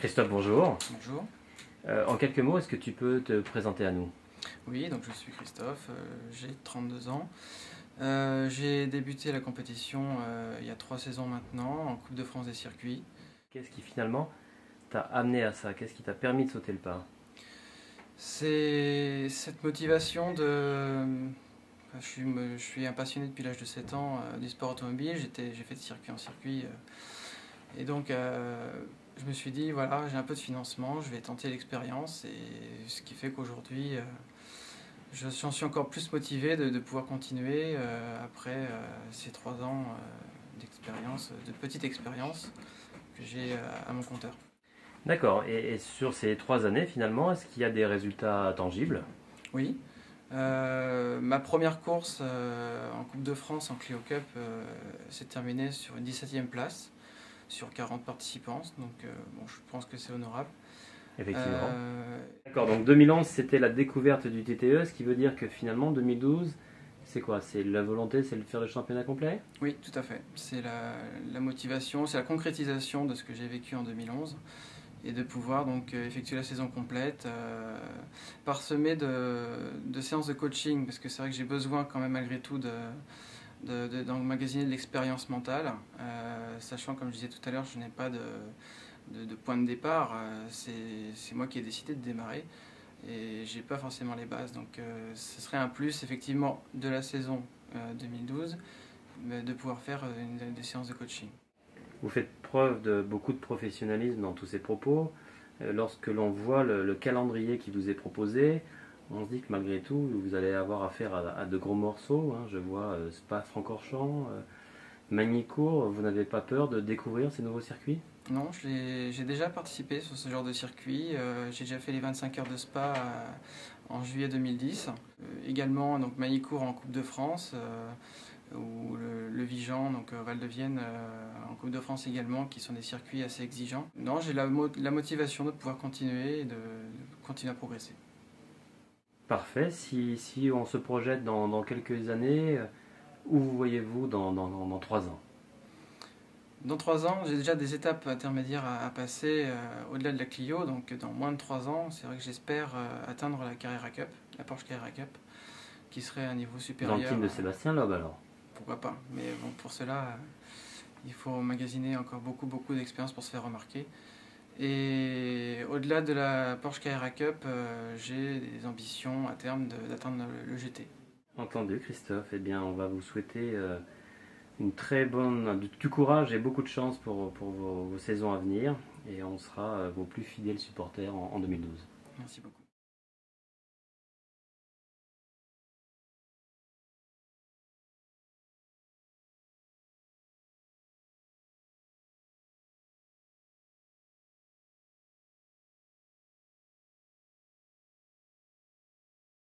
Christophe, bonjour. Bonjour. En quelques mots, est-ce que tu peux te présenter à nous? Oui, donc je suis Christophe, j'ai 32 ans. J'ai débuté la compétition il y a 3 saisons maintenant en Coupe de France des circuits. Qu'est-ce qui finalement t'a amené à ça? Qu'est-ce qui t'a permis de sauter le pas? C'est cette motivation de... je suis un passionné depuis l'âge de 7 ans du sport automobile. J'ai fait de circuit en circuit. Et donc je me suis dit, voilà, j'ai un peu de financement, je vais tenter l'expérience. Et ce qui fait qu'aujourd'hui, j'en suis encore plus motivé de pouvoir continuer après ces 3 ans d'expérience, de petite expérience que j'ai à mon compteur. D'accord. Et sur ces 3 années, finalement, est-ce qu'il y a des résultats tangibles? Oui. Ma première course en Coupe de France en Clio Cup s'est terminée sur une 17e place sur 40 participants. Donc bon, je pense que c'est honorable. Effectivement. D'accord, donc 2011, c'était la découverte du TTE, ce qui veut dire que finalement, 2012, c'est quoi? C'est la volonté, c'est de faire le championnat complet? Oui, tout à fait. C'est la motivation, c'est la concrétisation de ce que j'ai vécu en 2011 et de pouvoir donc effectuer la saison complète, parsemée de séances de coaching, parce que c'est vrai que j'ai besoin quand même malgré tout d'emmagasiner de l'expérience mentale, sachant, comme je disais tout à l'heure, je n'ai pas de point de départ, c'est moi qui ai décidé de démarrer et j'ai pas forcément les bases, donc ce serait un plus effectivement de la saison 2012 de pouvoir faire des séances de coaching. Vous faites preuve de beaucoup de professionnalisme dans tous ces propos. Lorsque l'on voit le calendrier qui vous est proposé, on se dit que malgré tout, vous allez avoir affaire à de gros morceaux. Je vois Spa-Francorchamps, Magny-Cours. Vous n'avez pas peur de découvrir ces nouveaux circuits? Non, j'ai déjà participé sur ce genre de circuit. J'ai déjà fait les 25 heures de Spa en juillet 2010. Également donc Magny-Cours en Coupe de France, ou le Vigan, donc Val de Vienne en Coupe de France également, qui sont des circuits assez exigeants. Non, j'ai la motivation de pouvoir continuer et de continuer à progresser. Parfait. Si on se projette dans quelques années, où vous voyez-vous dans 3 ans? Dans 3 ans, j'ai déjà des étapes intermédiaires à passer au-delà de la Clio. Donc dans moins de 3 ans, c'est vrai que j'espère atteindre la Carrera Cup, la Porsche Carrera Cup, qui serait un niveau supérieur. Dans le team de Sébastien Loeb alors? Pourquoi pas. Mais bon, pour cela, il faut emmagasiner encore beaucoup d'expérience pour se faire remarquer. Et au-delà de la Porsche Carrera Cup, j'ai des ambitions à terme d'atteindre le GT. Entendu, Christophe. Eh bien, on va vous souhaiter une très bonne, du courage et beaucoup de chance pour vos saisons à venir. Et on sera vos plus fidèles supporters en 2012. Merci beaucoup.